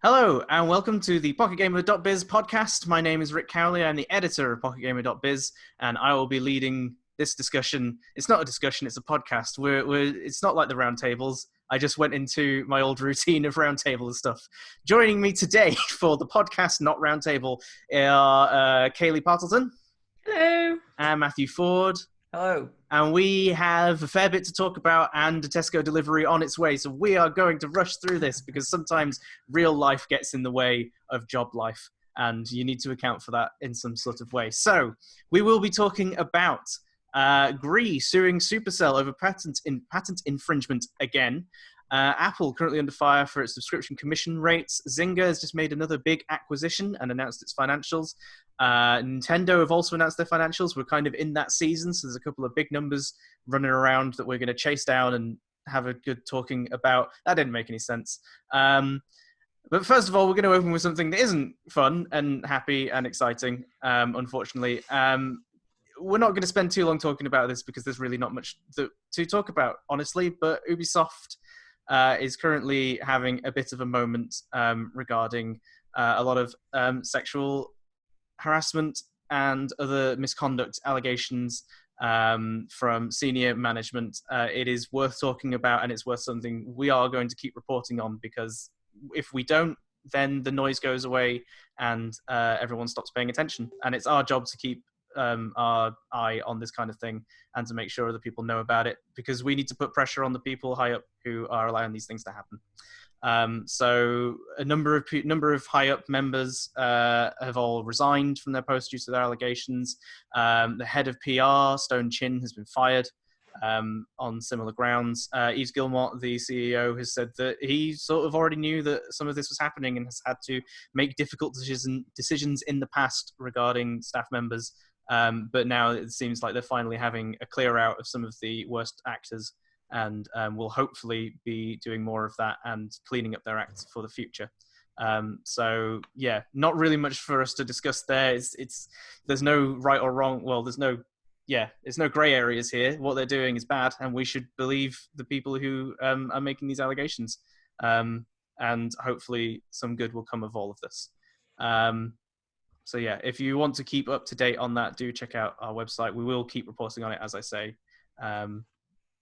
Hello, and welcome to the PocketGamer.biz Podcast. My name is Rick Cowley. I'm the editor of PocketGamer.biz, and I will be leading this discussion. It's not a discussion, it's a podcast. It's not like the roundtables. I just went into my old routine of roundtable and stuff. Joining me today for the podcast, not roundtable, are Kaylee Partleton. Hello. And Matthew Ford. Hello. And we have a fair bit to talk about and a Tesco delivery on its way. So we are going to rush through this because sometimes real life gets in the way of job life. And you need to account for that in some sort of way. So we will be talking about GREE suing Supercell over patent infringement again. Apple currently under fire for its subscription commission rates. Zynga has just made another big acquisition and announced its financials. Nintendo have also announced their financials. We're kind of in that season, so there's a couple of big numbers running around that we're going to chase down and have a good talking about. That didn't make any sense. But first of all, we're going to open with something that isn't fun and happy and exciting, unfortunately. We're not going to spend too long talking about this because there's really not much to talk about, honestly, but Ubisoft is currently having a bit of a moment regarding a lot of sexual harassment and other misconduct allegations from senior management. It is worth talking about, and it's worth something we are going to keep reporting on, because if we don't, then the noise goes away and everyone stops paying attention. And it's our job to keep our eye on this kind of thing and to make sure other people know about it, because we need to put pressure on the people high up who are allowing these things to happen. So a number of high up members have all resigned from their posts due to their allegations. The head of PR, Stone Chin, has been fired on similar grounds. Yves Guillemot, the CEO, has said that he sort of already knew that some of this was happening and has had to make difficult decisions in the past regarding staff members. But now it seems like they're finally having a clear out of some of the worst actors, and will hopefully be doing more of that and cleaning up their acts for the future. So yeah, not really much for us to discuss there. There's no right or wrong. Well, there's no gray areas here. What they're doing is bad, and we should believe the people who are making these allegations. And hopefully some good will come of all of this. So yeah, if you want to keep up to date on that, do check out our website. We will keep reporting on it, as I say.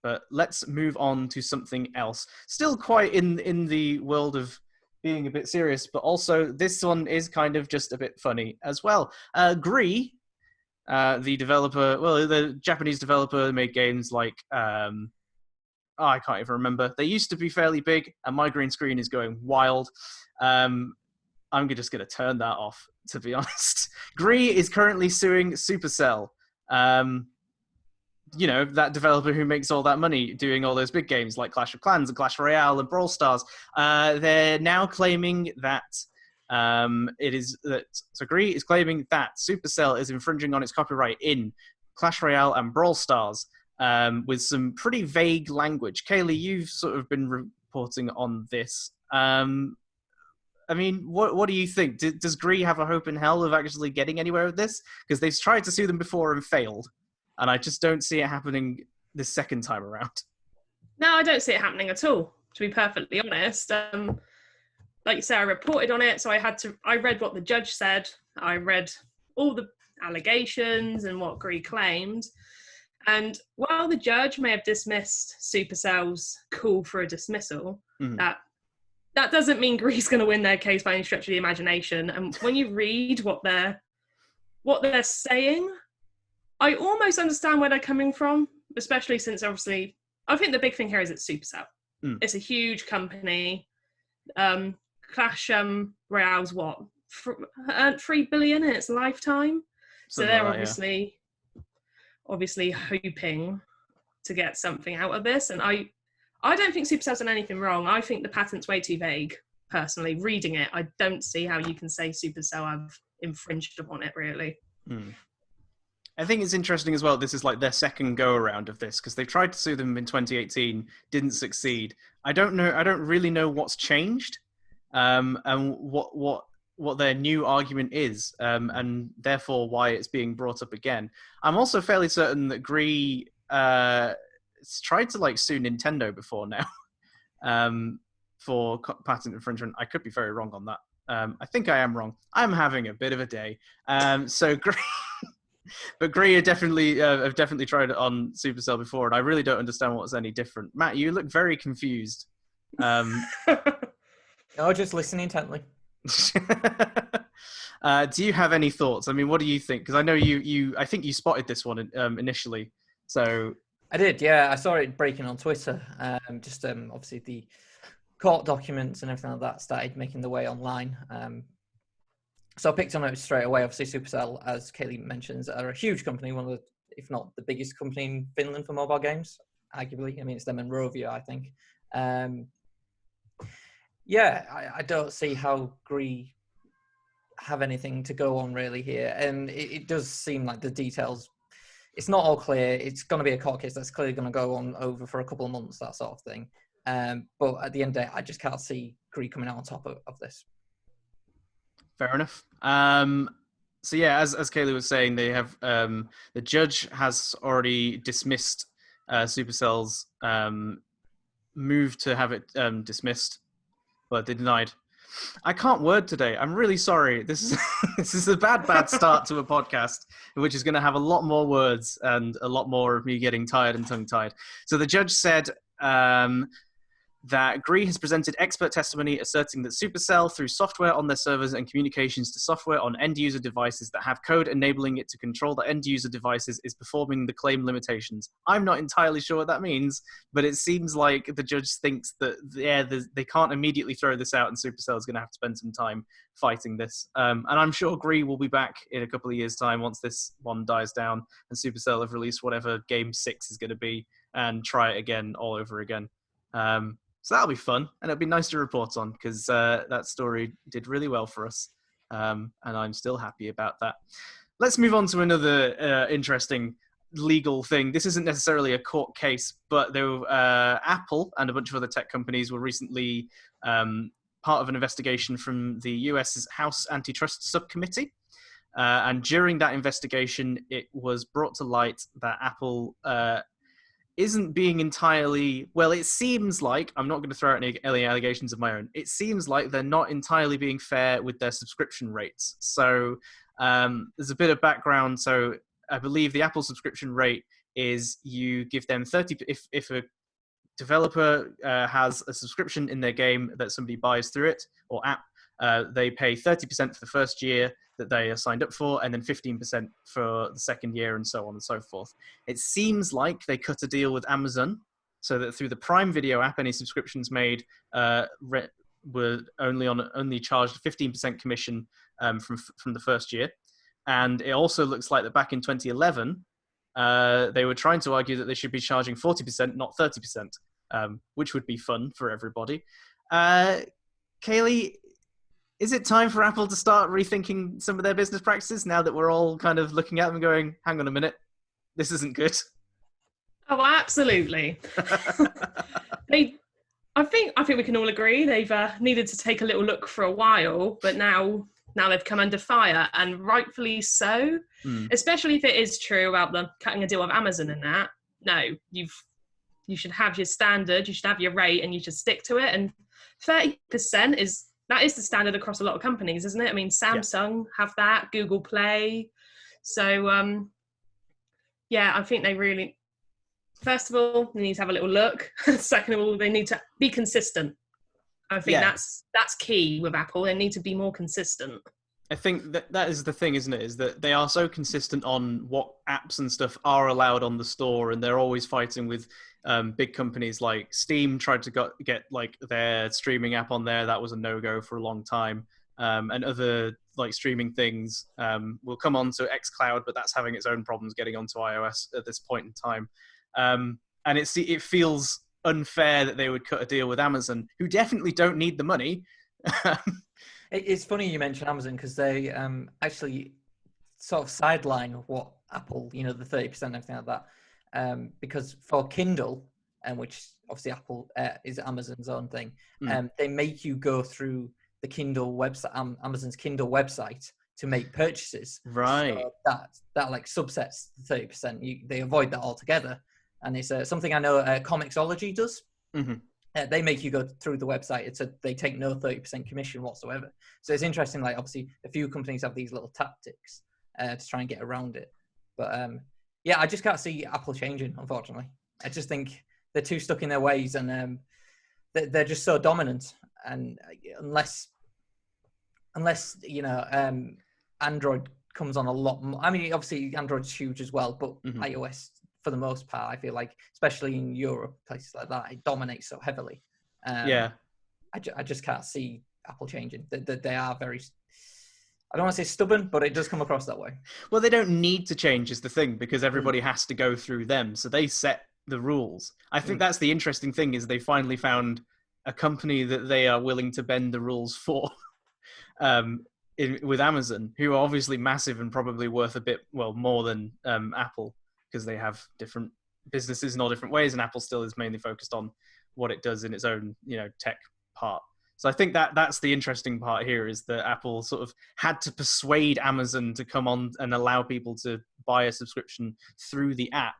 But let's move on to something else. Still quite in the world of being a bit serious, but also this one is kind of just a bit funny as well. GREE, the Japanese developer, made games like, I can't even remember. They used to be fairly big, and my green screen is going wild. I'm just going to turn that off, to be honest. GREE is currently suing Supercell. That developer who makes all that money doing all those big games like Clash of Clans and Clash Royale and Brawl Stars. They're now claiming that GREE is claiming that Supercell is infringing on its copyright in Clash Royale and Brawl Stars with some pretty vague language. Kaylee, you've sort of been reporting on this. I mean, what do you think? Does GREE have a hope in hell of actually getting anywhere with this? Because they've tried to sue them before and failed. And I just don't see it happening this second time around. No, I don't see it happening at all, to be perfectly honest. Like you say, I reported on it, so I read what the judge said. I read all the allegations and what GREE claimed. And while the judge may have dismissed Supercell's call for a dismissal, that doesn't mean GREE's going to win their case by any stretch of the imagination. And when you read what they're saying, I almost understand where they're coming from, especially since obviously, I think the big thing here is it's Supercell. It's a huge company. Clash Royale's earned $3 billion in its lifetime. So they're obviously hoping to get something out of this. And I don't think Supercell's done anything wrong. I think the patent's way too vague, personally. Reading it, I don't see how you can say Supercell have infringed upon it, really. I think it's interesting as well. This is like their second go around of this, because they've tried to sue them in 2018, didn't succeed. I don't really know what's changed, and what their new argument is, and therefore why it's being brought up again. I'm also fairly certain that GREE tried to sue Nintendo before now. for patent infringement. I could be very wrong on that. I think I am wrong. I'm having a bit of a day. So GREE, but GREE have definitely tried it on Supercell before, and I really don't understand what's any different. Matt, you look very confused. No, just listening intently. Do you have any thoughts? I mean, what do you think? Because I know I think you spotted this one initially. So I did, yeah. I saw it breaking on Twitter. Obviously the court documents and everything like that started making their way online. So I picked on it straight away. Obviously, Supercell, as Kaylee mentions, are a huge company, one of the, if not the biggest company in Finland for mobile games, arguably. I mean, it's them and Rovio, I think. I don't see how GREE have anything to go on really here. And it does seem like the details, it's not all clear. It's going to be a court case that's clearly going to go on over for a couple of months, that sort of thing. But at the end of the day, I just can't see GREE coming out on top of this. Fair enough. So yeah, as Kaylee was saying, they have the judge has already dismissed Supercell's move to have it dismissed, but they denied. I can't word today. I'm really sorry. This is this is a bad start to a podcast, which is going to have a lot more words and a lot more of me getting tired and tongue-tied. So the judge said that GREE has presented expert testimony asserting that Supercell, through software on their servers and communications to software on end-user devices that have code enabling it to control the end-user devices, is performing the claim limitations. I'm not entirely sure what that means, but it seems like the judge thinks that they can't immediately throw this out, and Supercell is going to have to spend some time fighting this. And I'm sure GREE will be back in a couple of years' time once this one dies down and Supercell have released whatever Game 6 is going to be and try it again all over again. So that'll be fun, and it'll be nice to report on, because that story did really well for us, and I'm still happy about that. Let's move on to another interesting legal thing. This isn't necessarily a court case, but Apple and a bunch of other tech companies were recently part of an investigation from the US's House Antitrust Subcommittee. And during that investigation, it was brought to light that Apple isn't being entirely, well, it seems like, I'm not going to throw out any allegations of my own, it seems like they're not entirely being fair with their subscription rates. So there's a bit of background. So I believe the Apple subscription rate is you give them 30, if a developer has a subscription in their game that somebody buys through it, or app, they pay 30% for the first year that they are signed up for, and then 15% for the second year, and so on and so forth. It seems like they cut a deal with Amazon so that through the Prime Video app, any subscriptions made were only charged 15% commission from the first year. And it also looks like that back in 2011, they were trying to argue that they should be charging 40%, not 30%, which would be fun for everybody. Kaylee, is it time for Apple to start rethinking some of their business practices now that we're all kind of looking at them and going, hang on a minute, this isn't good? Oh, absolutely. I think we can all agree they've needed to take a little look for a while, but now they've come under fire, and rightfully so. Especially if it is true about them cutting a deal with Amazon and that. No, you should have your standard, you should have your rate, and you should stick to it. And 30% is the standard across a lot of companies, isn't it? I mean, Samsung have that, Google Play. So, I think they really, first of all, they need to have a little look. Second of all, they need to be consistent. I think that's key with Apple. They need to be more consistent. I think that is the thing, isn't it? Is that they are so consistent on what apps and stuff are allowed on the store, and they're always fighting with big companies like Steam. Tried to get like their streaming app on there. That was a no-go for a long time. And other like streaming things will come onto xCloud, but that's having its own problems getting onto iOS at this point in time. And it feels unfair that they would cut a deal with Amazon, who definitely don't need the money. It's funny you mention Amazon, because they actually sort of sideline what Apple, the 30% and everything like that, because for Kindle, which obviously Apple is Amazon's own thing, they make you go through the Kindle website, Amazon's Kindle website, to make purchases. Right. So that like subsets the 30%. They avoid that altogether, and it's something I know Comixology does. they make you go through the website. They take no 30% commission whatsoever. So it's interesting. Like obviously, a few companies have these little tactics to try and get around it. But yeah, I just can't see Apple changing. Unfortunately, I just think they're too stuck in their ways, and they're just so dominant. And unless Android comes on a lot more. I mean, obviously Android's huge as well, but iOS, for the most part, I feel like, especially in Europe, places like that, it dominates so heavily. I just can't see Apple changing. They are very, I don't want to say stubborn, but it does come across that way. Well, they don't need to change is the thing, because everybody has to go through them. So they set the rules. I think that's the interesting thing, is they finally found a company that they are willing to bend the rules for. With Amazon, who are obviously massive and probably worth a bit, more than Apple, because they have different businesses in all different ways, and Apple still is mainly focused on what it does in its own, tech part. So I think that's the interesting part here, is that Apple sort of had to persuade Amazon to come on and allow people to buy a subscription through the app,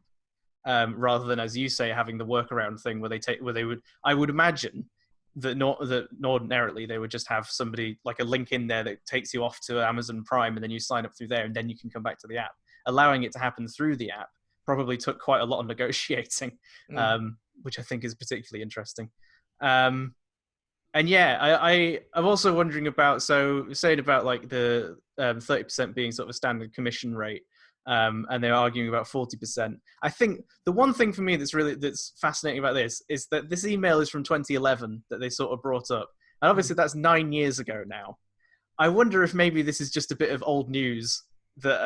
rather than, as you say, having the workaround thing I would imagine that ordinarily they would just have somebody, like a link in there that takes you off to Amazon Prime, and then you sign up through there, and then you can come back to the app. Allowing it to happen through the app probably took quite a lot of negotiating, which I think is particularly interesting. And yeah, I'm also wondering about, saying about like the 30% being sort of a standard commission rate, and they're arguing about 40%. I think the one thing for me that's fascinating about this is that this email is from 2011 that they sort of brought up, and obviously that's 9 years ago now. I wonder if maybe this is just a bit of old news that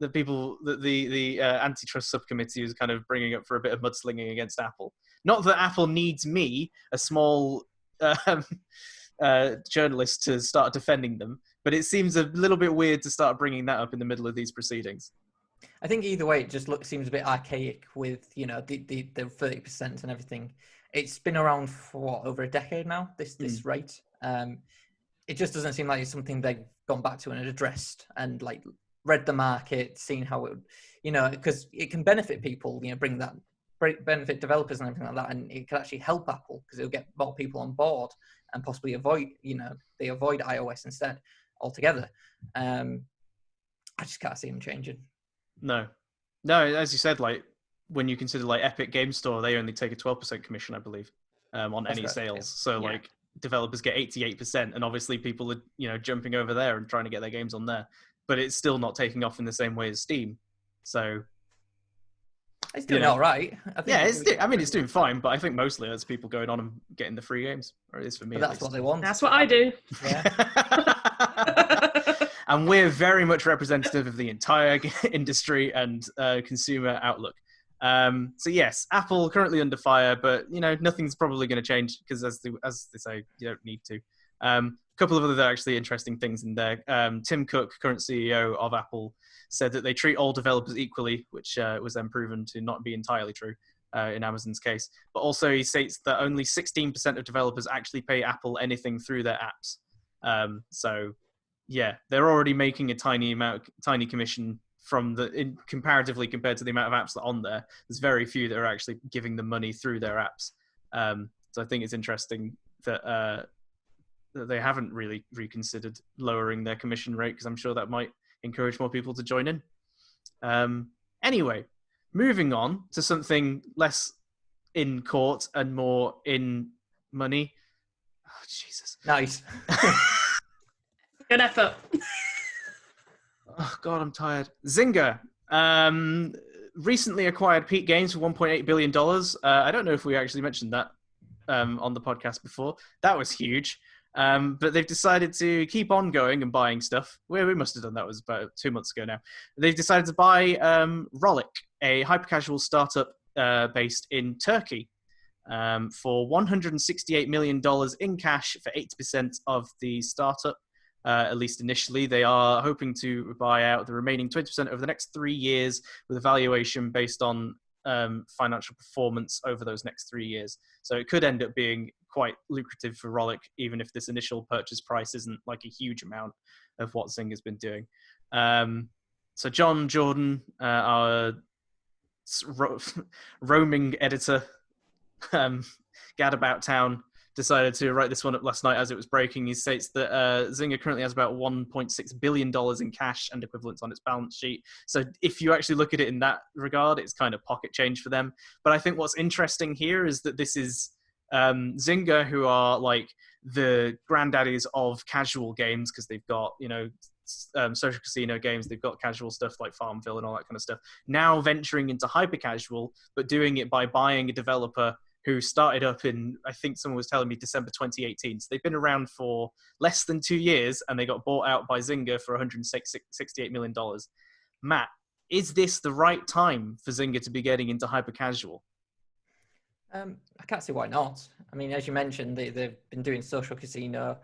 the antitrust subcommittee is kind of bringing up for a bit of mudslinging against Apple. Not that Apple needs me, a small journalist, to start defending them, but it seems a little bit weird to start bringing that up in the middle of these proceedings. I think either way, it just seems a bit archaic with, the 30% and everything. It's been around for over a decade now, this rate. It just doesn't seem like it's something they've gone back to and addressed and like read the market, seen how it would, because it can benefit people, benefit developers and everything like that. And it can actually help Apple because it'll get more people on board and possibly avoid iOS instead altogether. I just can't see them changing. No, as you said, like when you consider like Epic Game Store, they only take a 12% commission, I believe, on any sales. So like developers get 88%, and obviously people are jumping over there and trying to get their games on there, but it's still not taking off in the same way as Steam. So it's doing all right. It's doing fine, but I think mostly it's people going on and getting the free games, or it is for me. But that's what they want. That's what I do. Yeah. And we're very much representative of the entire industry and consumer outlook. So yes, Apple currently under fire, but nothing's probably going to change because, as they say, you don't need to. A couple of other actually interesting things in there. Tim Cook, current CEO of Apple, said that they treat all developers equally, which was then proven to not be entirely true in Amazon's case. But also he states that only 16% of developers actually pay Apple anything through their apps. So yeah, they're already making a tiny commission from comparatively compared to the amount of apps that are on there. There's very few that are actually giving them money through their apps. So I think it's interesting that they haven't really reconsidered lowering their commission rate, because I'm sure that might encourage more people to join in. Anyway, moving on to something less in court and more in money. Oh, Jesus. Nice. Good effort. Oh, God, I'm tired. Zynga recently acquired Peak Games for $1.8 billion. I don't know if we actually mentioned that on the podcast before. That was huge. But they've decided to keep on going and buying stuff. We must have done that. Was about 2 months ago now. They've decided to buy Rollic, a hyper-casual startup based in Turkey, for $168 million in cash for 80% of the startup. At least initially, they are hoping to buy out the remaining 20% over the next 3 years, with a valuation based on financial performance over those next 3 years. So it could end up being quite lucrative for Rollic, even if this initial purchase price isn't like a huge amount of what Zynga's been doing. So John Jordan, our roaming editor, Gadabout Town decided to write this one up last night as it was breaking. He states that Zynga currently has about $1.6 billion in cash and equivalents on its balance sheet. So if you actually look at it in that regard, it's kind of pocket change for them. But I think what's interesting here is that this is Zynga, who are like the granddaddies of casual games, because they've got, social casino games, they've got casual stuff like Farmville and all that kind of stuff, now venturing into hyper casual, but doing it by buying a developer who started up in, I think someone was telling me, December 2018. So they've been around for less than 2 years, and they got bought out by Zynga for $168 million. Matt, is this the right time for Zynga to be getting into hyper casual? I can't see why not. I mean, as you mentioned, they've been doing social casino,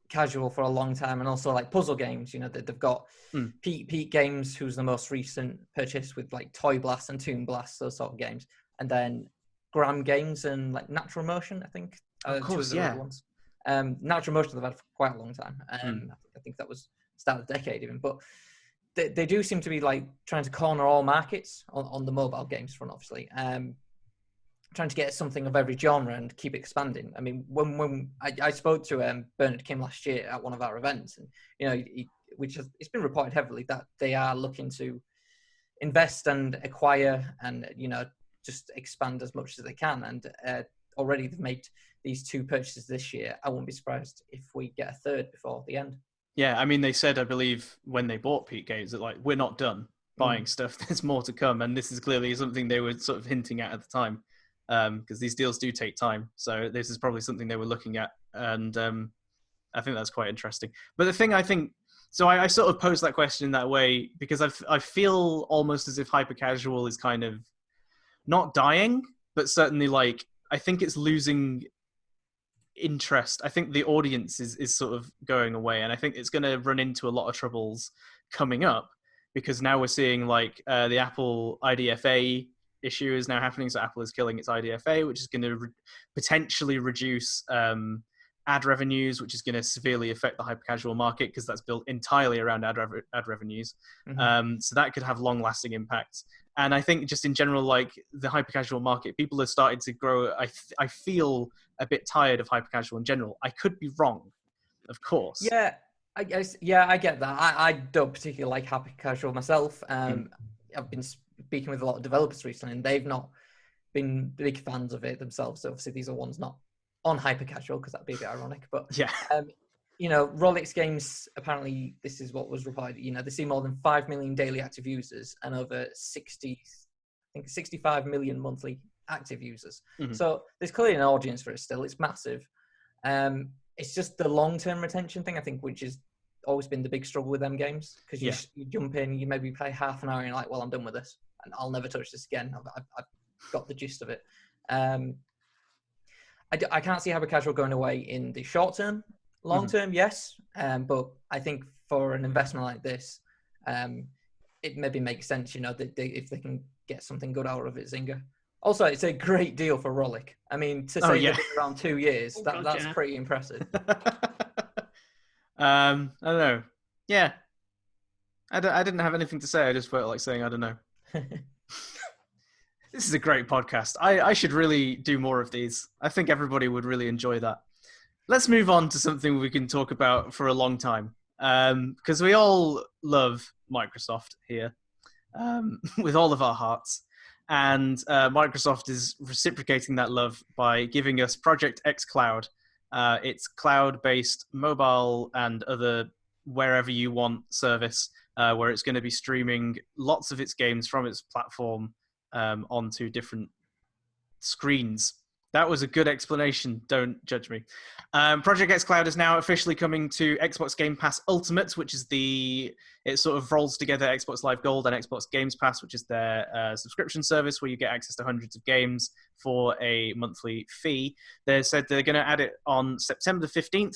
casual for a long time, and also like puzzle games. They've got Peak Games, who's the most recent purchase, with like Toy Blast and Toon Blast, those sort of games, and then Gram Games and like Natural Motion, I think. Of course, two of the other ones. Natural Motion they've had for quite a long time. I think that was start of the decade even, but they do seem to be like trying to corner all markets on the mobile games front, obviously. Trying to get something of every genre and keep expanding. I mean, when I spoke to Bernard Kim last year at one of our events, and it's been reported heavily that they are looking to invest and acquire and just expand as much as they can. And already they've made these 2 purchases this year. I won't be surprised if we get a third before the end. Yeah, I mean, they said, I believe, when they bought Peak Games, that like, we're not done buying stuff. There's more to come, and this is clearly something they were sort of hinting at the time. Because these deals do take time. So this is probably something they were looking at. And I think that's quite interesting. But the thing I think, so I sort of posed that question in that way because I feel almost as if hyper-casual is kind of not dying, but certainly like, I think it's losing interest. I think the audience is sort of going away. And I think it's going to run into a lot of troubles coming up because now we're seeing like the Apple IDFA issue is now happening. So Apple is killing its IDFA, which is going to potentially reduce ad revenues, which is going to severely affect the hyper-casual market because that's built entirely around ad revenues. So that could have long-lasting impacts. And I think just in general, like the hyper-casual market, people are starting to grow. I feel a bit tired of hyper-casual in general. I could be wrong, of course. Yeah, I get that. I don't particularly like hyper-casual myself. I've been speaking with a lot of developers recently, and they've not been big fans of it themselves. So obviously these are ones not on hyper casual because that'd be a bit ironic. But yeah, Rolex Games, apparently this is what was reported. They see more than 5 million daily active users and over 65 million monthly active users. So there's clearly an audience for it still. It's massive. It's just the long-term retention thing, I think, which is always been the big struggle with them games, because you jump in, you maybe play half an hour and you're like, well, I'm done with this and I'll never touch this again. I've got the gist of it. I can't see hyper casual going away in the short term. Long term, yes, but I think for an investment like this, it maybe makes sense, that if they can get something good out of it, Zynga. Also, it's a great deal for Rollick. I mean, to say they've been around 2 years, that's pretty impressive. I don't know. Yeah. I didn't have anything to say. I just felt like saying, I don't know. This is a great podcast. I should really do more of these. I think everybody would really enjoy that. Let's move on to something we can talk about for a long time. Because we all love Microsoft here with all of our hearts. And Microsoft is reciprocating that love by giving us Project xCloud. It's cloud-based mobile and other wherever you want service, where it's going to be streaming lots of its games from its platform onto different screens. That was a good explanation. Don't judge me. Project xCloud is now officially coming to Xbox Game Pass Ultimate, which is it sort of rolls together Xbox Live Gold and Xbox Games Pass, which is their subscription service where you get access to hundreds of games for a monthly fee. They said they're going to add it on September 15th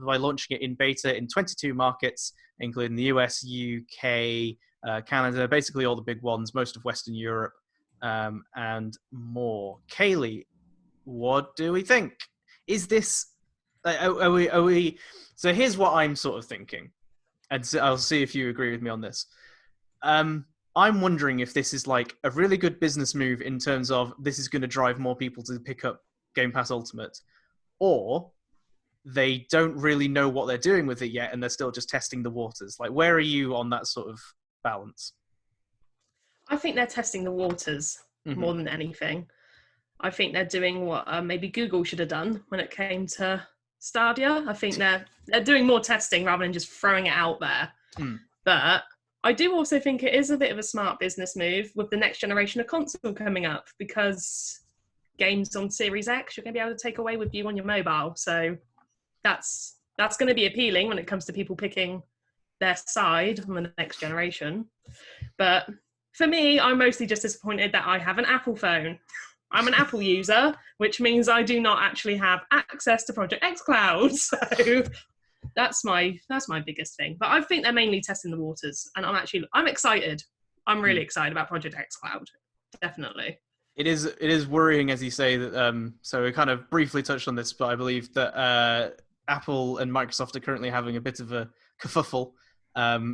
by launching it in beta in 22 markets, including the US, UK, Canada, basically all the big ones, most of Western Europe, and more. Kaylee, what do we think? Is this... Are we? So here's what I'm sort of thinking, and so I'll see if you agree with me on this. I'm wondering if this is like a really good business move in terms of this is going to drive more people to pick up Game Pass Ultimate, or they don't really know what they're doing with it yet and they're still just testing the waters. Like, where are you on that sort of balance? I think they're testing the waters more than anything. I think they're doing what maybe Google should have done when it came to Stadia. I think they're doing more testing rather than just throwing it out there. But I do also think it is a bit of a smart business move with the next generation of console coming up, because games on Series X you're going to be able to take away with you on your mobile. So that's going to be appealing when it comes to people picking their side on the next generation. But for me, I'm mostly just disappointed that I have an Apple phone. I'm an Apple user, which means I do not actually have access to Project xCloud. So that's my biggest thing. But I think they're mainly testing the waters, and I'm excited. I'm really excited about Project xCloud. Definitely. It is worrying, as you say, that so we kind of briefly touched on this, but I believe that Apple and Microsoft are currently having a bit of a kerfuffle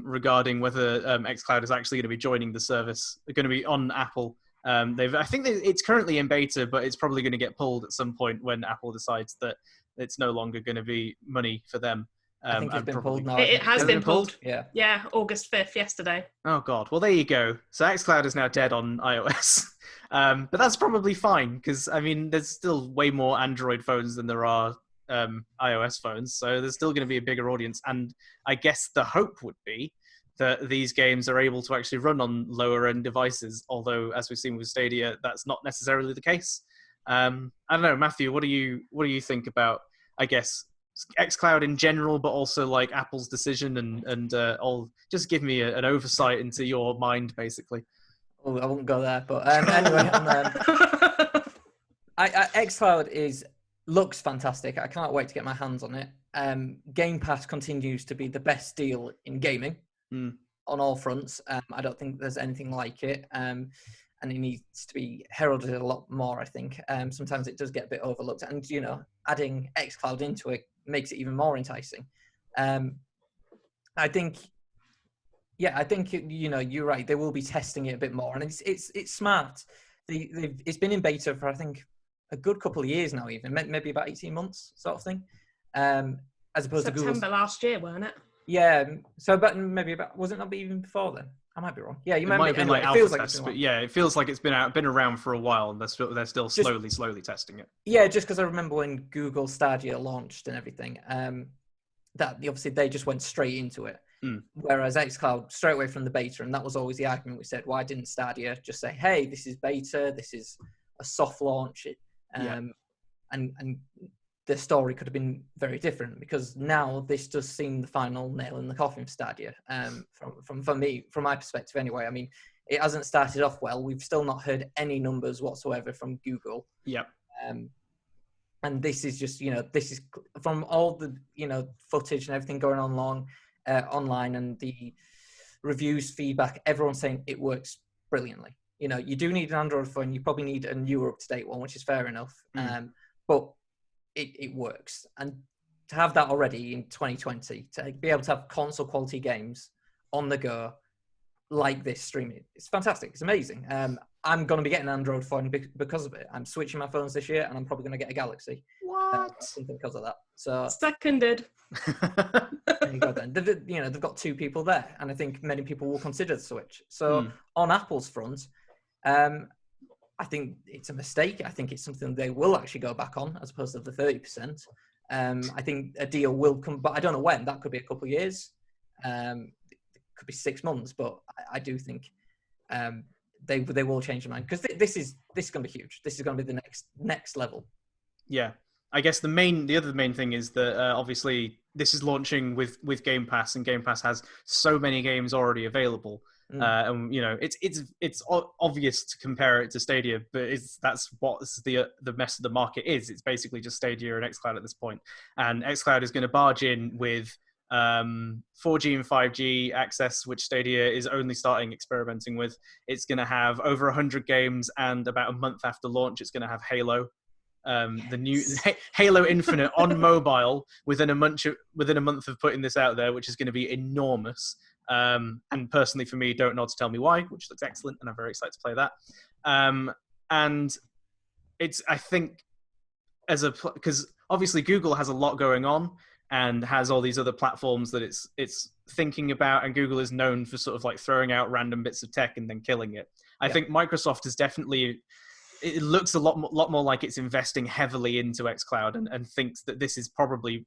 regarding whether xCloud is actually going to be joining the service. They're going to be on Apple. I think it's currently in beta, but it's probably going to get pulled at some point when Apple decides that it's no longer going to be money for them. I think it's been pulled now. It has been pulled. Yeah, August 5th, yesterday. Oh, God. Well, there you go. So xCloud is now dead on iOS. But that's probably fine, because, I mean, there's still way more Android phones than there are iOS phones, so there's still going to be a bigger audience. And I guess the hope would be that these games are able to actually run on lower-end devices, although, as we've seen with Stadia, that's not necessarily the case. I don't know, Matthew, what do you think about, I guess, xCloud in general, but also like Apple's decision and all? Just give me an oversight into your mind, basically. Oh, I won't go there, but anyway, xCloud looks fantastic. I can't wait to get my hands on it. Game Pass continues to be the best deal in gaming on all fronts. I don't think there's anything like it, and it needs to be heralded a lot more, I think. Sometimes it does get a bit overlooked, and adding xCloud into it makes it even more enticing. I think you're right. They will be testing it a bit more, and it's smart. It's been in beta for, I think, a good couple of years now, even maybe about 18 months, sort of thing. As opposed to September last year, weren't it? Yeah. So, but maybe was it not even before then? I might be wrong. Yeah, you might have been like alpha tests, but yeah, it feels like it's been around for a while, and they're still slowly testing it. Yeah, just because I remember when Google Stadia launched and everything, that obviously they just went straight into it. Whereas xCloud straight away from the beta, and that was always the argument we said, why didn't Stadia just say, hey, this is beta, this is a soft launch, and the story could have been very different, because now this does seem the final nail in the coffin for Stadia. From my perspective anyway. I mean, it hasn't started off well. We've still not heard any numbers whatsoever from Google. Yep. And this is just, this is from all the, footage and everything going on online, and the reviews, feedback, everyone's saying it works brilliantly. You do need an Android phone. You probably need a newer, up-to-date one, which is fair enough. But it works. And to have that already in 2020, to be able to have console quality games on the go like this streaming, it's fantastic. It's amazing. I'm going to be getting an Android phone because of it. I'm switching my phones this year, and I'm probably going to get a Galaxy. What? Something because of that. So seconded. There you go then. They've got two people there, and I think many people will consider the Switch. So on Apple's front, I think it's a mistake. I think it's something they will actually go back on, as opposed to the 30%. I think a deal will come, but I don't know when. That could be a couple of years. It could be 6 months, but I do think they will change their mind, because this is going to be huge. This is going to be the next level. Yeah, I guess the other main thing is that obviously this is launching with Game Pass, and Game Pass has so many games already available. And it's obvious to compare it to Stadia, but that's what the mess of the market is. It's basically just Stadia and xCloud at this point, and xCloud is going to barge in with 4G and 5G access, which Stadia is only starting experimenting with. It's going to have over 100 games, and about a month after launch, it's going to have Halo. the new Halo Infinite on mobile within a month of putting this out there, which is going to be enormous. And personally, for me, don't know to tell me why, which looks excellent, and I'm very excited to play that. And it's, I think, because obviously Google has a lot going on and has all these other platforms that it's thinking about, and Google is known for sort of like throwing out random bits of tech and then killing it. I think Microsoft is definitely, it looks a lot more like it's investing heavily into xCloud and thinks that this is probably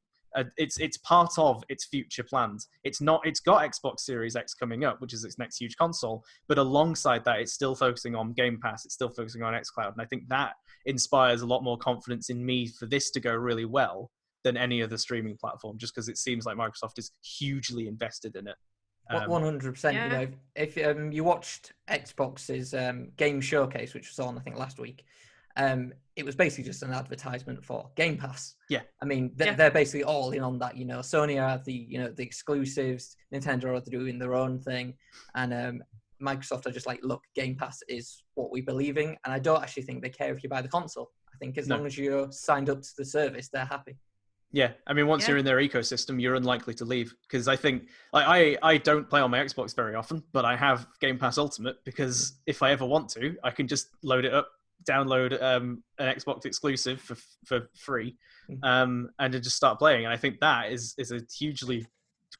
it's part of its future plans. It's got Xbox Series X coming up, which is its next huge console, but alongside that, it's still focusing on Game Pass. It's still focusing on xCloud, and I think that inspires a lot more confidence in me for this to go really well than any other streaming platform, just because it seems like Microsoft is hugely invested in it. 100%. Yeah. You know, if you watched Xbox's game showcase, which was on I think last week, it was basically just an advertisement for Game Pass. Yeah, I mean they're basically all in on that. You know, Sony are the exclusives, Nintendo are doing their own thing, and Microsoft are just like, look, Game Pass is what we believe in, and I don't actually think they care if you buy the console. I think as long as you're signed up to the service, they're happy. Yeah, I mean, once you're in their ecosystem, you're unlikely to leave, because I think I don't play on my Xbox very often, but I have Game Pass Ultimate, because if I ever want to, I can just load it up, download an Xbox exclusive for free, and then just start playing. And I think that is a hugely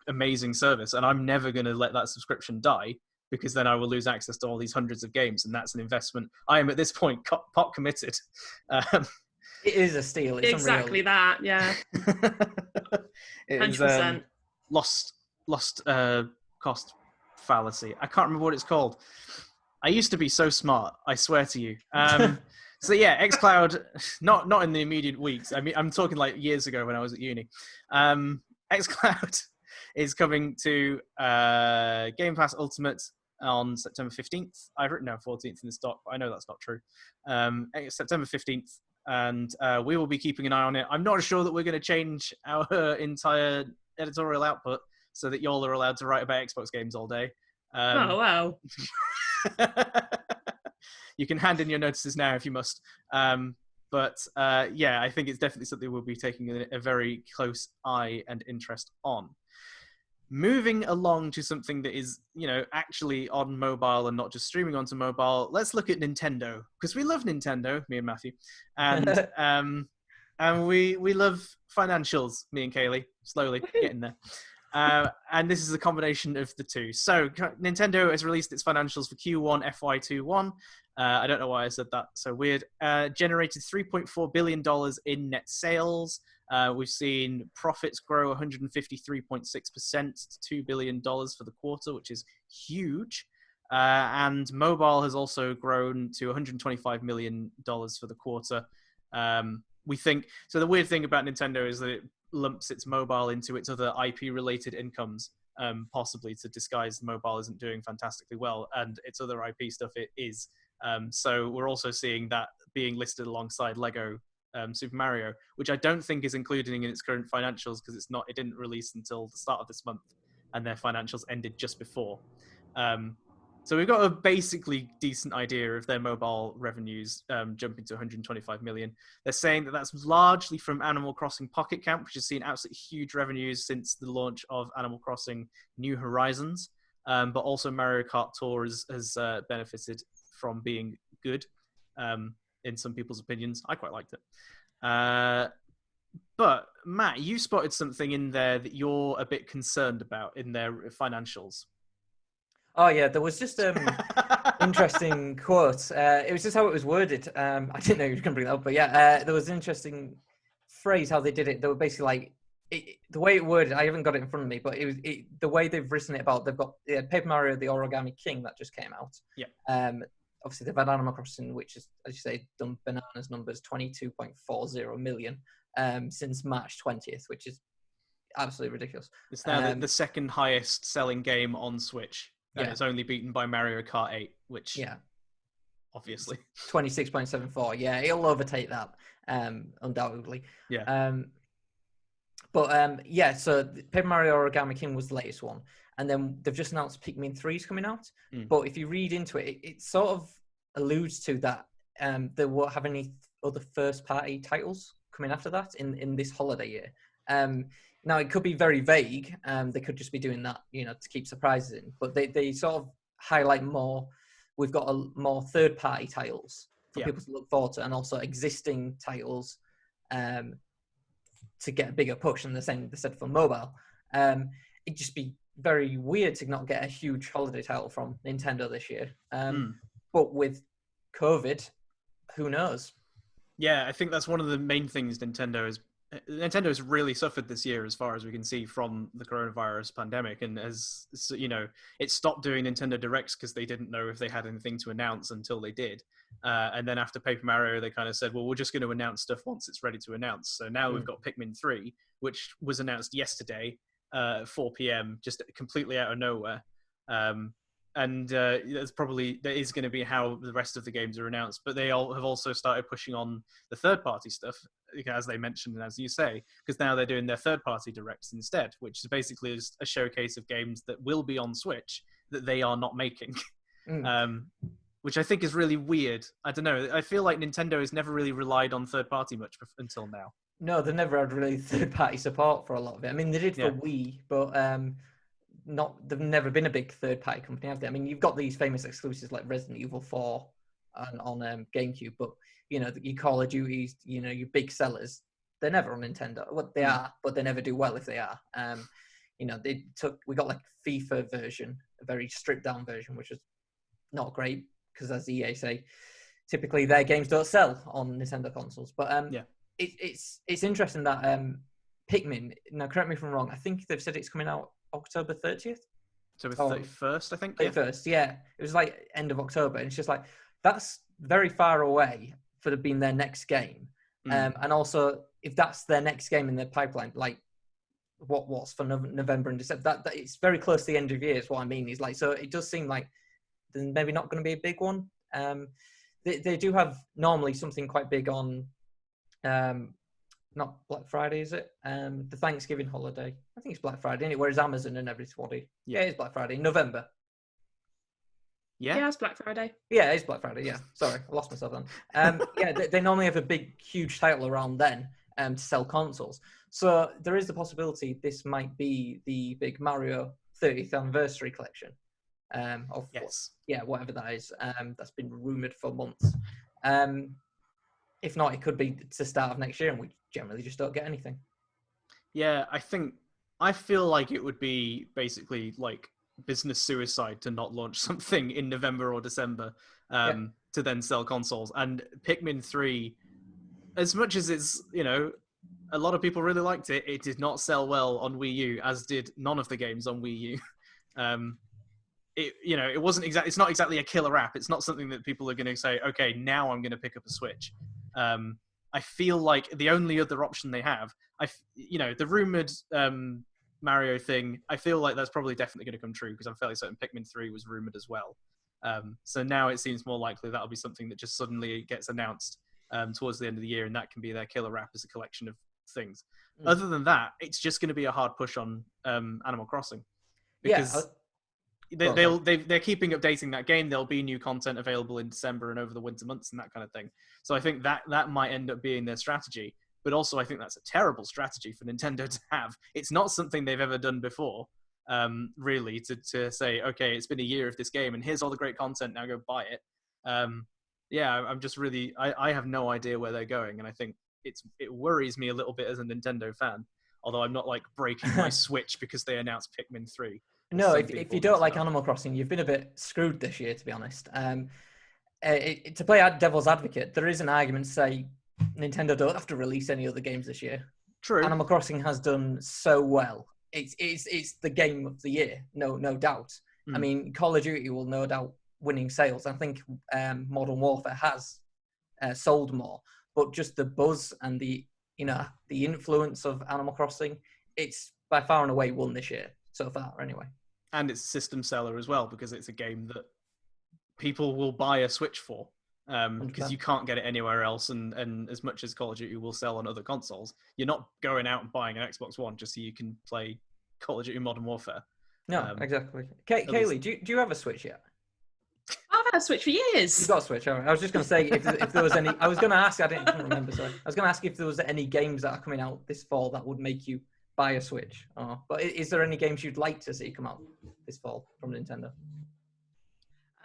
amazing service, and I'm never going to let that subscription die, because then I will lose access to all these hundreds of games, and that's an investment. I am at this point pot committed. It is a steal. It's exactly unreal. That, yeah. It 100%. is lost cost fallacy. I can't remember what it's called. I used to be so smart, I swear to you. So yeah, xCloud, not in the immediate weeks. I mean, I'm talking like years ago when I was at uni. xCloud is coming to Game Pass Ultimate on September 15th. I've written down 14th in the stock, but I know that's not true. September 15th. And we will be keeping an eye on it. I'm not sure that we're going to change our entire editorial output so that y'all are allowed to write about Xbox games all day. Oh, wow. You can hand in your notices now if you must. But yeah, I think it's definitely something we'll be taking a very close eye and interest on. Moving along to something that is, actually on mobile and not just streaming onto mobile, let's look at Nintendo, because we love Nintendo, me and Matthew, and we love financials, me and Kaylee, slowly getting there. And this is a combination of the two. So Nintendo has released its financials for Q1 FY21. I don't know why I said that so weird. Generated $3.4 billion in net sales. We've seen profits grow 153.6% to $2 billion for the quarter, which is huge. And mobile has also grown to $125 million for the quarter. We think, so the weird thing about Nintendo is that it lumps its mobile into its other IP-related incomes, possibly to disguise mobile isn't doing fantastically well, and its other IP stuff it is. So we're also seeing that being listed alongside Lego Super Mario, which I don't think is included in its current financials, because it didn't release until the start of this month, and their financials ended just before. So we've got a basically decent idea of their mobile revenues jumping to 125 million. They're saying that that's largely from Animal Crossing Pocket Camp, which has seen absolutely huge revenues since the launch of Animal Crossing New Horizons, but also Mario Kart Tour has benefited from being good. In some people's opinions. I quite liked it. But Matt, you spotted something in there that you're a bit concerned about in their financials. Oh yeah, there was just interesting quote. It was just how it was worded. I didn't know you were going to bring that up, but yeah, there was an interesting phrase how they did it. They were basically like, the way it worded, I haven't got it in front of me, but the way they've written it about, they've got Paper Mario, the Origami King that just came out. Yeah. Obviously, they've had Animal Crossing, which is, as you say, done bananas numbers, 22.40 million since March 20th, which is absolutely ridiculous. It's now the second highest selling game on Switch, and it's only beaten by Mario Kart 8, which, obviously. 26.74, yeah, it'll overtake that, undoubtedly. Yeah. So Paper Mario Origami King was the latest one. And then they've just announced Pikmin 3 is coming out. But if you read into it, it sort of alludes to that they won't have any other first-party titles coming after that in this holiday year. Now, it could be very vague. They could just be doing that, to keep surprises in. But they sort of highlight more. We've got more third-party titles for people to look forward to, and also existing titles to get a bigger push. And the same they said for mobile. It'd just be very weird to not get a huge holiday title from Nintendo this year. But with COVID, who knows? Yeah, I think that's one of the main things Nintendo has really suffered this year, as far as we can see from the coronavirus pandemic, and it stopped doing Nintendo Directs because they didn't know if they had anything to announce until they did, and then after Paper Mario, they kind of said, well, we're just going to announce stuff once it's ready to announce. So now we've got Pikmin 3, which was announced yesterday at 4 p.m. just completely out of nowhere. And that is going to be how the rest of the games are announced. But they all have also started pushing on the third-party stuff, as they mentioned and as you say, because now they're doing their third-party directs instead, which is basically just a showcase of games that will be on Switch that they are not making, which I think is really weird. I don't know. I feel like Nintendo has never really relied on third-party much until now. No, they've never had really third-party support for a lot of it. I mean, they did for Wii, but they've never been a big third-party company, have they? I mean, you've got these famous exclusives like Resident Evil 4 on GameCube, but your Call of Duties, your big sellers, they're never on Nintendo. Well, they are, but they never do well if they are. We got like FIFA version, a very stripped-down version, which was not great because, as EA say, typically their games don't sell on Nintendo consoles. But it's interesting that Pikmin. Now, correct me if I'm wrong. I think they've said it's coming out October 30th? So 31st, I think? 31st, yeah. It was like end of October. And it's just like, that's very far away for being their next game. And also, if that's their next game in their pipeline, like, what's for November and December? That it's very close to the end of the year is what I mean. Is like, so it does seem like there's maybe not going to be a big one. They do have normally something quite big on... not Black Friday, is it? The Thanksgiving holiday. I think it's Black Friday, isn't it? Whereas Amazon and everybody. Yeah, it's Black Friday. November. Yeah, it's Black Friday. Yeah, it's Black Friday, yeah. Sorry, I lost myself then. They normally have a big, huge title around then to sell consoles. So there is the possibility this might be the big Mario 30th anniversary collection. Whatever that is. That's been rumoured for months. If not, it could be to start of next year, and we generally just don't get anything. Yeah, I feel like it would be basically like business suicide to not launch something in November or December to then sell consoles. And Pikmin 3, as much as it's, a lot of people really liked it, it did not sell well on Wii U, as did none of the games on Wii U. It wasn't exactly. It's not exactly a killer app. It's not something that people are going to say, okay, now I'm going to pick up a Switch. I feel like the only other option they have, the rumored Mario thing, I feel like that's probably definitely going to come true because I'm fairly certain Pikmin 3 was rumored as well. So now it seems more likely that'll be something that just suddenly gets announced towards the end of the year, and that can be their killer app as a collection of things. Other than that, it's just going to be a hard push on Animal Crossing because they're keeping updating that game. There'll be new content available in December and over the winter months and that kind of thing. So I think that might end up being their strategy. But also I think that's a terrible strategy for Nintendo to have. It's not something they've ever done before, really, to say, okay, it's been a year of this game and here's all the great content, now go buy it. I'm just really, I have no idea where they're going. And I think it worries me a little bit as a Nintendo fan, although I'm not like breaking my Switch because they announced Pikmin 3. No, if you don't like Animal Crossing, you've been a bit screwed this year, to be honest. To play devil's advocate, there is an argument to say Nintendo don't have to release any other games this year. True. Animal Crossing has done so well. It's the game of the year, no doubt. I mean, Call of Duty will no doubt winning sales. I think Modern Warfare has sold more, but just the buzz and the influence of Animal Crossing, it's by far and away won this year so far, anyway. And it's a system seller as well because it's a game that people will buy a Switch for. Because you can't get it anywhere else, and as much as Call of Duty will sell on other consoles, you're not going out and buying an Xbox One just so you can play Call of Duty Modern Warfare. No, exactly. Kaylee, do you have a Switch yet? I've had a Switch for years. You got a Switch. All right. I was just going to say if there was any. I was going to ask. I couldn't remember. Sorry. I was going to ask if there was any games that are coming out this fall that would make you buy a Switch. Oh, but is there any games you'd like to see come out this fall from Nintendo?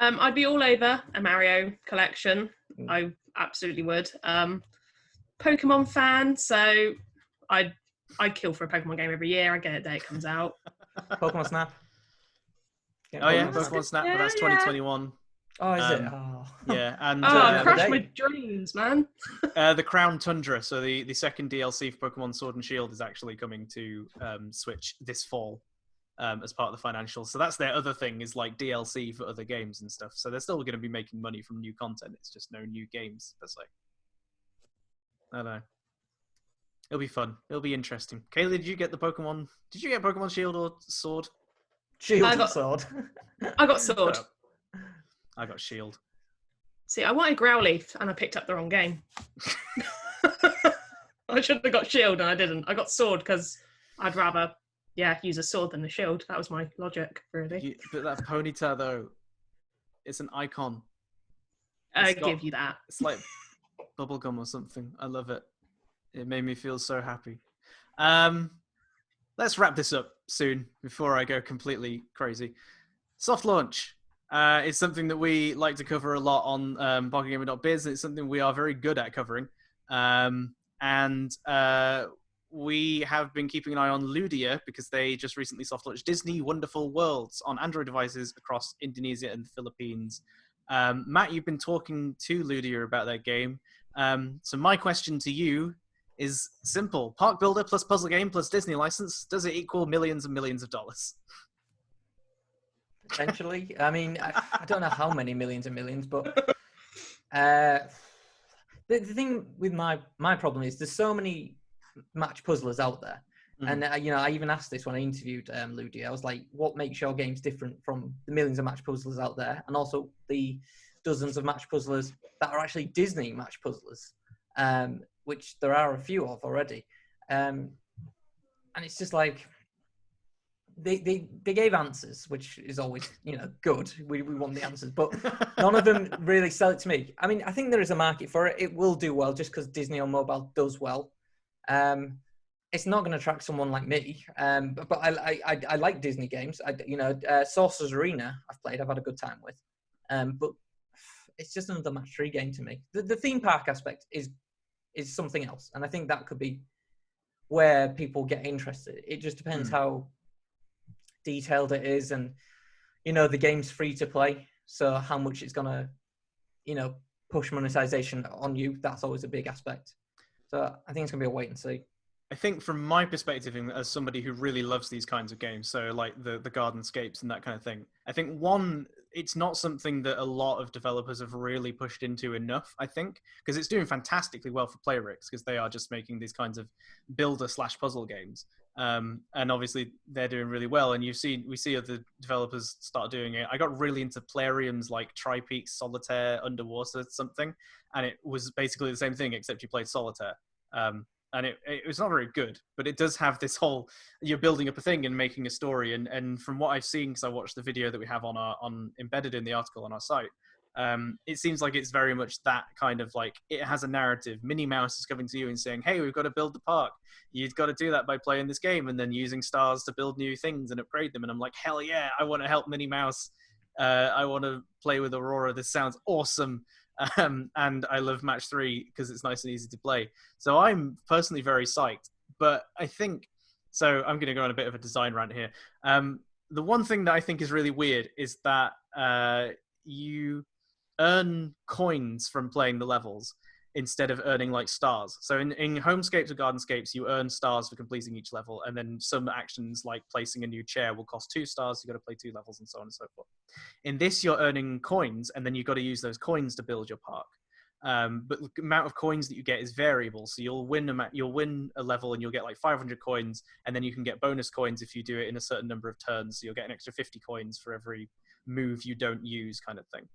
I'd be all over a Mario collection. I absolutely would. Pokemon fan, so I'd kill for a Pokemon game every year. I get it the day it comes out. Pokemon Snap. Pokemon Snap, but that's 2021. Oh, is it? Oh. Yeah, and crush my dreams, man. The Crown Tundra, so the second DLC for Pokemon Sword and Shield is actually coming to Switch this fall as part of the financials. So that's their other thing, is like DLC for other games and stuff. So they're still going to be making money from new content. It's just no new games per se. I don't know. It'll be fun. It'll be interesting. Kaylee, did you get Pokemon Shield or Sword? Shield and Sword. I got Sword. I got Shield. See, I wanted Growlithe and I picked up the wrong game. I should have got Shield and I didn't. I got Sword because I'd rather, use a sword than a shield. That was my logic, really. But that ponytail, though, it's an icon. I give you that. It's like bubblegum or something. I love it. It made me feel so happy. Let's wrap this up soon before I go completely crazy. Soft launch. It's something that we like to cover a lot on PocketGamer.biz. It's something we are very good at covering. We have been keeping an eye on Ludia because they just recently soft launched Disney Wonderful Worlds on Android devices across Indonesia and the Philippines. Matt, you've been talking to Ludia about their game. So my question to you is simple. Park builder plus puzzle game plus Disney license, does it equal millions and millions of dollars? Potentially. I mean, I don't know how many millions and millions, but the thing with my problem is there's so many match puzzlers out there. And, I even asked this when I interviewed Ludia. I was like, what makes your games different from the millions of match puzzlers out there? And also the dozens of match puzzlers that are actually Disney match puzzlers, which there are a few of already. And it's just like, they gave answers, which is always, good. We want the answers, but none of them really sell it to me. I mean, I think there is a market for it. It will do well just because Disney on mobile does well. It's not going to attract someone like me, but I like Disney games. Sorcerer's Arena I've had a good time with, but it's just another match 3 game to me. The theme park aspect is something else, and I think that could be where people get interested. It just depends how detailed it is, and the game's free to play, so how much it's going to push monetization on you. That's always a big aspect. So I think it's going to be a wait and see. I think from my perspective, as somebody who really loves these kinds of games, so like the Gardenscapes and that kind of thing, I think it's not something that a lot of developers have really pushed into enough, I think, because it's doing fantastically well for Playrix, because they are just making these kinds of builder/puzzle games. And obviously they're doing really well, and we see other developers start doing it. I got really into Plarium's like Tri-Peaks Solitaire Underwater something, and it was basically the same thing except you played Solitaire. And it was not very good, but it does have this whole, you're building up a thing and making a story. And from what I've seen, because I watched the video that we have on embedded in the article on our site, it seems like it's very much that kind of like, it has a narrative. Minnie Mouse is coming to you and saying, hey, we've got to build the park. You've got to do that by playing this game and then using stars to build new things and upgrade them. And I'm like, hell yeah, I want to help Minnie Mouse. I want to play with Aurora. This sounds awesome. And I love match 3 because it's nice and easy to play. So I'm personally very psyched. But I think, so I'm going to go on a bit of a design rant here. The one thing that I think is really weird is that you earn coins from playing the levels instead of earning like stars. So in Homescapes or Gardenscapes, you earn stars for completing each level, and then some actions like placing a new chair will cost 2 stars. You've got to play 2 levels and so on and so forth. In this, you're earning coins, and then you've got to use those coins to build your park. But the amount of coins that you get is variable. So you'll win a level and you'll get like 500 coins, and then you can get bonus coins if you do it in a certain number of turns. So you'll get an extra 50 coins for every move you don't use, kind of thing.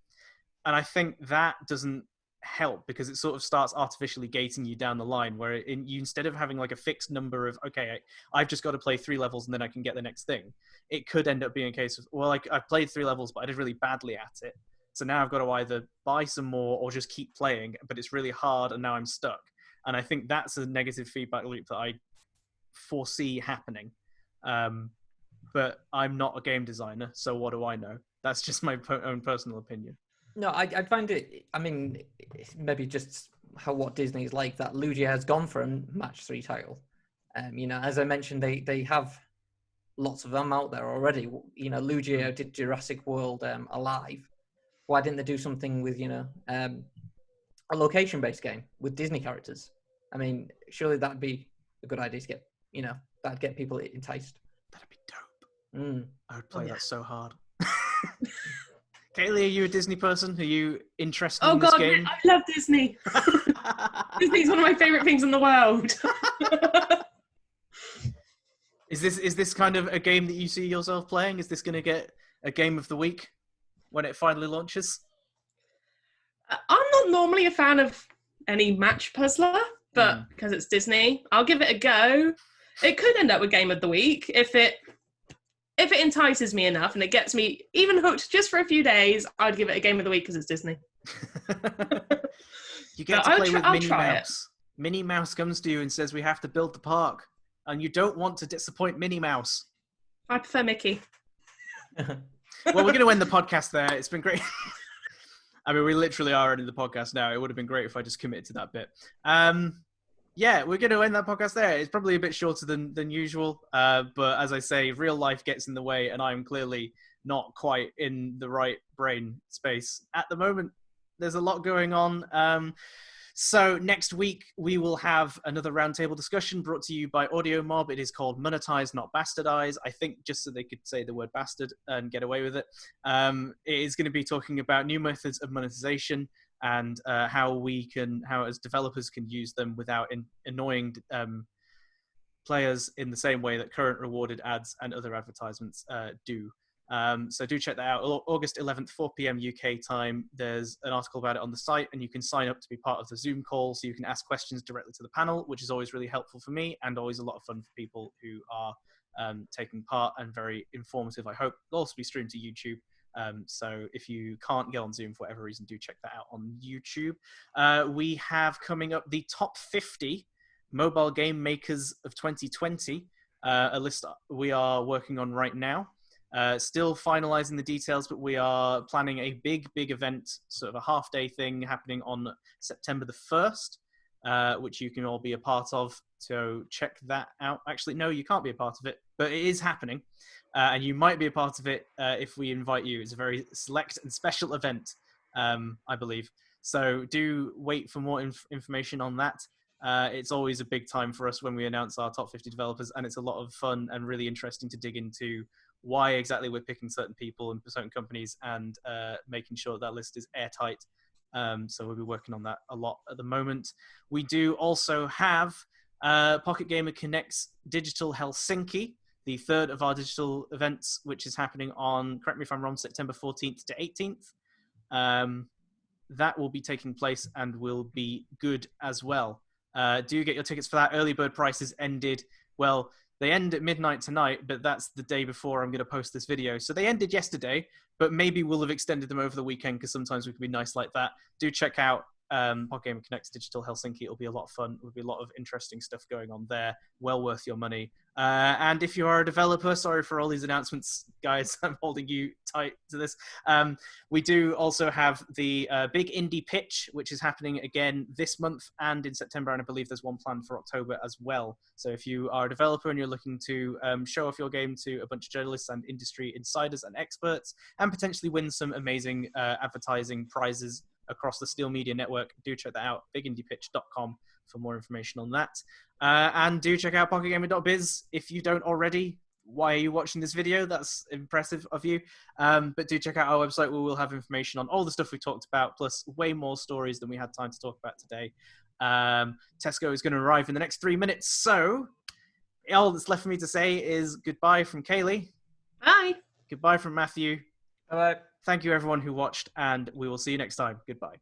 And I think that doesn't help because it sort of starts artificially gating you down the line, where you instead of having like a fixed number of, okay, I've just got to play 3 levels and then I can get the next thing, it could end up being a case of, well, like I've played 3 levels but I did really badly at it, So now I've got to either buy some more or just keep playing, but it's really hard and now I'm stuck. And I think that's a negative feedback loop that I foresee happening. But I'm not a game designer, so what do I know? That's just my own personal opinion. No, I find it, I mean, maybe just what Disney is like, that Ludia has gone for a match 3 title. You know, as I mentioned, they have lots of them out there already. You know, Ludia did Jurassic World Alive. Why didn't they do something with, you know, a location-based game with Disney characters? I mean, surely that'd be a good idea to get, you know, that'd get people enticed. That'd be dope. I would play that so hard. Kaylee, are you a Disney person? Are you interested in this game? I love Disney. Disney's one of my favourite things in the world. Is this kind of a game that you see yourself playing? Is this going to get a game of the week when it finally launches? I'm not normally a fan of any match puzzler, but because it's Disney, I'll give it a go. It could end up with game of the week if it entices me enough and it gets me even hooked just for a few days. I'd give it a game of the week because it's Disney. You get to play with Minnie Mouse. Minnie Mouse comes to you and says, "We have to build the park," and you don't want to disappoint Minnie Mouse. I prefer Mickey. Well, we're going to end the podcast there. It's been great. I mean, we literally are ending the podcast now. It would have been great if I just committed to that bit. Yeah, we're going to end that podcast there. It's probably a bit shorter than usual. But as I say, real life gets in the way, and I'm clearly not quite in the right brain space at the moment. There's a lot going on. So next week, we will have another roundtable discussion brought to you by Audio Mob. It is called Monetize, Not Bastardize. I think just so they could say the word bastard and get away with it. It is going to be talking about new methods of monetization and how as developers can use them without annoying players in the same way that current rewarded ads and other advertisements do. So do check that out. August 11th, 4 p.m. UK time. There's an article about it on the site, and you can sign up to be part of the Zoom call so you can ask questions directly to the panel, which is always really helpful for me and always a lot of fun for people who are taking part and very informative, I hope. It'll also be streamed to YouTube. So if you can't get on Zoom for whatever reason, do check that out on YouTube. We have coming up the top 50 mobile game makers of 2020, a list we are working on right now. Still finalizing the details, but we are planning a big event, sort of a half-day thing happening on September the 1st, which you can all be a part of. So check that out. Actually, no, you can't be a part of it, but it is happening. And you might be a part of it if we invite you. It's a very select and special event, I believe. So do wait for more information on that. It's always a big time for us when we announce our top 50 developers, and it's a lot of fun and really interesting to dig into why exactly we're picking certain people and certain companies and making sure that list is airtight. So we'll be working on that a lot at the moment. We do also have Pocket Gamer Connect's Digital Helsinki, the third of our digital events, which is happening on, correct me if I'm wrong, September 14th to 18th. That will be taking place and will be good as well. Do get your tickets for that. Early bird prices ended, well, they end at midnight tonight, but that's the day before I'm going to post this video. So they ended yesterday, but maybe we'll have extended them over the weekend because sometimes we can be nice like that. Do check out Pocket Gamer Connect's Digital Helsinki. It'll be a lot of fun. There'll be a lot of interesting stuff going on there. Well worth your money. And if you are a developer, sorry for all these announcements, guys. I'm holding you tight to this. We do also have the big indie pitch, which is happening again this month and in September, and I believe there's one planned for October as well. So if you are a developer and you're looking to show off your game to a bunch of journalists and industry insiders and experts, and potentially win some amazing advertising prizes across the Steel Media Network, do check that out, bigindiepitch.com for more information on that. And do check out PocketGamer.biz if you don't already. Why are you watching this video? That's impressive of you. But do check out our website where we'll have information on all the stuff we talked about, plus way more stories than we had time to talk about today. Tesco is going to arrive in the next 3 minutes. So all that's left for me to say is goodbye from Kaylee. Bye. Goodbye from Matthew. Bye. Thank you everyone who watched, and we will see you next time. Goodbye.